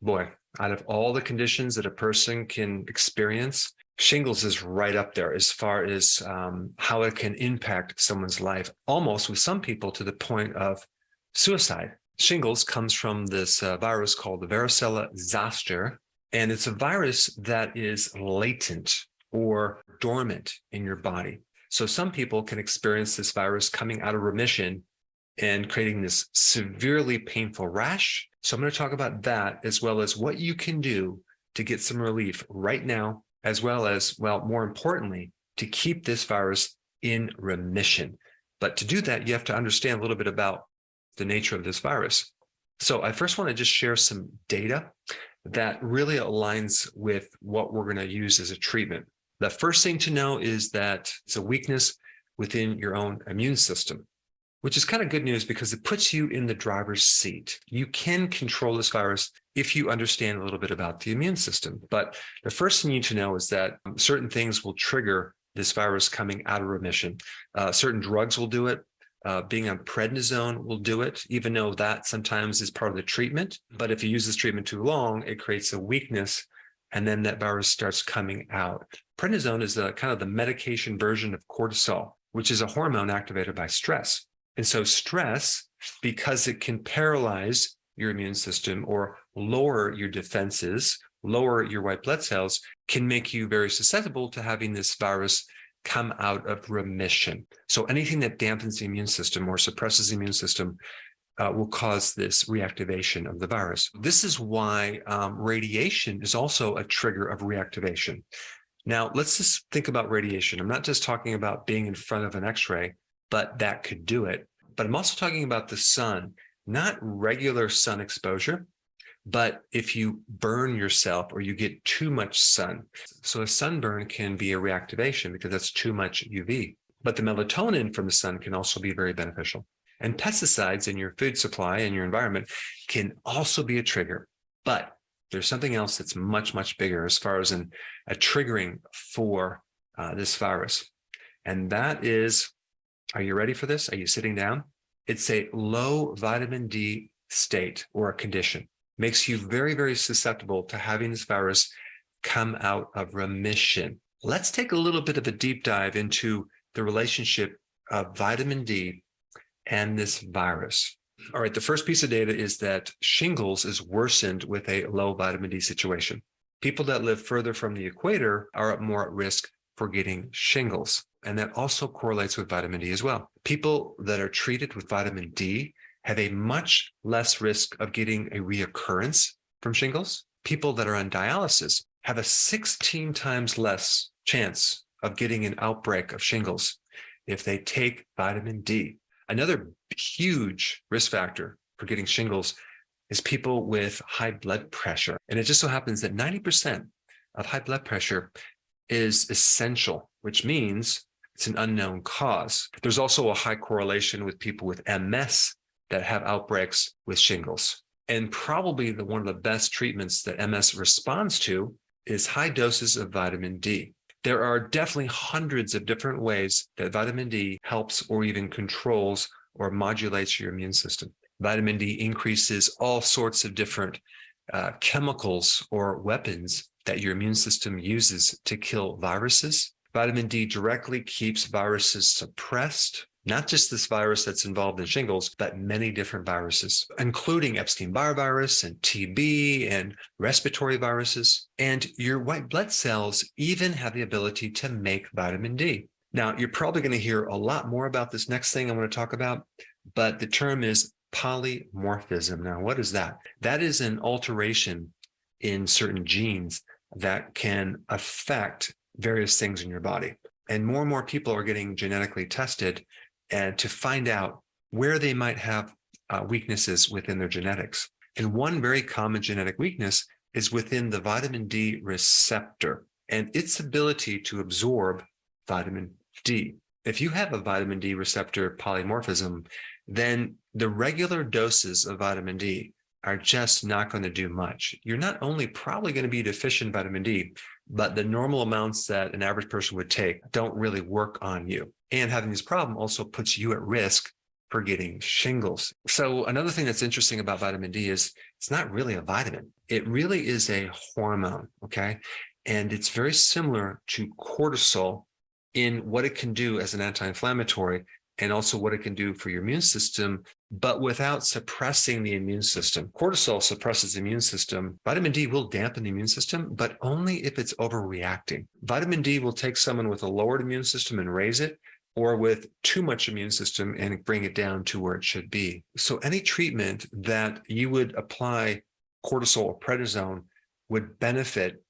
Boy, out of all the conditions that a person can experience, shingles is right up there as far as how it can impact someone's life, almost with some people to the point of suicide. Shingles comes from this virus called the varicella zoster, and it's a virus that is latent or dormant in your body. So some people can experience this virus coming out of remission and creating this severely painful rash. So I'm going to talk about that, as well as what you can do to get some relief right now, as well as, well, more importantly, to keep this virus in remission. But to do that, you have to understand a little bit about the nature of this virus. So I first want to just share some data that really aligns with what we're going to use as a treatment. The first thing to know is that it's a weakness within your own immune system, which is kind of good news because it puts you in the driver's seat. You can control this virus if you understand a little bit about the immune system. But the first thing you need to know is that certain things will trigger this virus coming out of remission. Certain drugs will do it. Being on prednisone will do it, even though that sometimes is part of the treatment. But if you use this treatment too long, it creates a weakness, and then that virus starts coming out. Prednisone is kind of the medication version of cortisol, which is a hormone activated by stress. And so stress, because it can paralyze your immune system or lower your defenses, lower your white blood cells, can make you very susceptible to having this virus come out of remission. So anything that dampens the immune system or suppresses the immune system will cause this reactivation of the virus. This is why radiation is also a trigger of reactivation. Now, let's just think about radiation. I'm not just talking about being in front of an X-ray, but that could do it. But I'm also talking about the sun, not regular sun exposure, but if you burn yourself or you get too much sun. So a sunburn can be a reactivation because that's too much UV. But the melatonin from the sun can also be very beneficial. And pesticides in your food supply and your environment can also be a trigger. But there's something else that's much, much bigger as far as a triggering for this virus. And that is, are you ready for this? Are you sitting down? It's a low vitamin D state or a condition. Makes you very, very susceptible to having this virus come out of remission. Let's take a little bit of a deep dive into the relationship of vitamin D and this virus. All right, the first piece of data is that shingles is worsened with a low vitamin D situation. People that live further from the equator are more at risk for getting shingles. And that also correlates with vitamin D as well. People that are treated with vitamin D have a much less risk of getting a reoccurrence from shingles. People that are on dialysis have a 16 times less chance of getting an outbreak of shingles if they take vitamin D. Another huge risk factor for getting shingles is people with high blood pressure. And it just so happens that 90% of high blood pressure is essential, which means it's an unknown cause. There's also a high correlation with people with MS that have outbreaks with shingles. And probably one of the best treatments that MS responds to is high doses of vitamin D. There are definitely hundreds of different ways that vitamin D helps or even controls or modulates your immune system. Vitamin D increases all sorts of different chemicals or weapons that your immune system uses to kill viruses. Vitamin D directly keeps viruses suppressed, not just this virus that's involved in shingles, but many different viruses, including Epstein-Barr virus and TB and respiratory viruses. And your white blood cells even have the ability to make vitamin D. Now, you're probably going to hear a lot more about this next thing I'm going to talk about, but the term is polymorphism. Now, what is that? That is an alteration in certain genes that can affect various things in your body. And more people are getting genetically tested and to find out where they might have weaknesses within their genetics. And one very common genetic weakness is within the vitamin D receptor and its ability to absorb vitamin D. If you have a vitamin D receptor polymorphism, then the regular doses of vitamin D are just not going to do much. You're not only probably going to be deficient in vitamin D, but the normal amounts that an average person would take don't really work on you. And having this problem also puts you at risk for getting shingles. So another thing that's interesting about vitamin D is it's not really a vitamin. It really is a hormone, okay? And it's very similar to cortisol in what it can do as an anti-inflammatory and also what it can do for your immune system, but without suppressing the immune system. Cortisol suppresses the immune system. Vitamin D will dampen the immune system, but only if it's overreacting. Vitamin D will take someone with a lowered immune system and raise it, or with too much immune system and bring it down to where it should be. So any treatment that you would apply cortisol or prednisone would benefit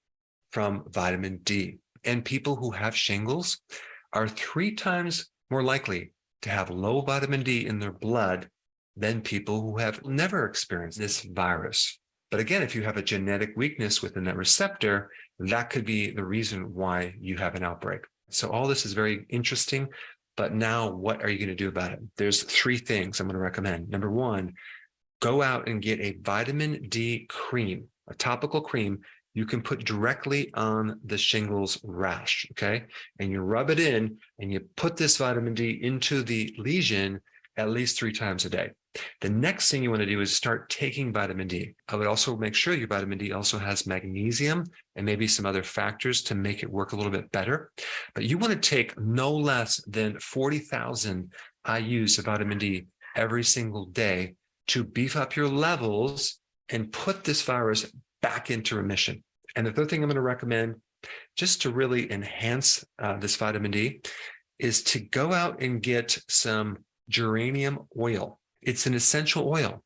from vitamin D. And people who have shingles are 3 times more likely to have low vitamin D in their blood than people who have never experienced this virus. But again, if you have a genetic weakness within that receptor, that could be the reason why you have an outbreak. So all this is very interesting, but now what are you going to do about it? There's 3 things I'm going to recommend. Number 1, go out and get a vitamin D cream, a topical cream you can put directly on the shingles rash, okay? And you rub it in and you put this vitamin D into the lesion at least 3 times a day. The next thing you want to do is start taking vitamin D. I would also make sure your vitamin D also has magnesium and maybe some other factors to make it work a little bit better. But you want to take no less than 40,000 IUs of vitamin D every single day to beef up your levels and put this virus back into remission. And the third thing I'm going to recommend, just to really enhance this vitamin D, is to go out and get some geranium oil. It's an essential oil.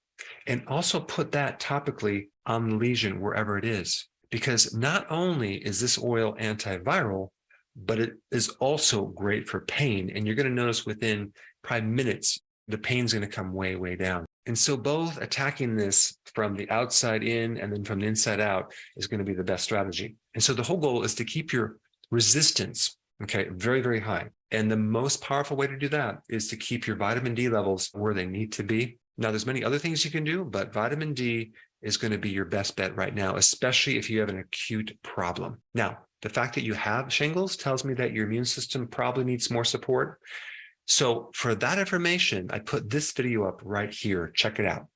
And also put that topically on the lesion wherever it is. Because not only is this oil antiviral, but it is also great for pain. And you're going to notice within probably minutes, the pain's going to come way, way down. And so both attacking this from the outside in and then from the inside out is going to be the best strategy. And so the whole goal is to keep your resistance, okay, very, very high. And the most powerful way to do that is to keep your vitamin D levels where they need to be. Now, there's many other things you can do, but vitamin D is going to be your best bet right now, especially if you have an acute problem. Now, the fact that you have shingles tells me that your immune system probably needs more support. So for that information, I put this video up right here. Check it out.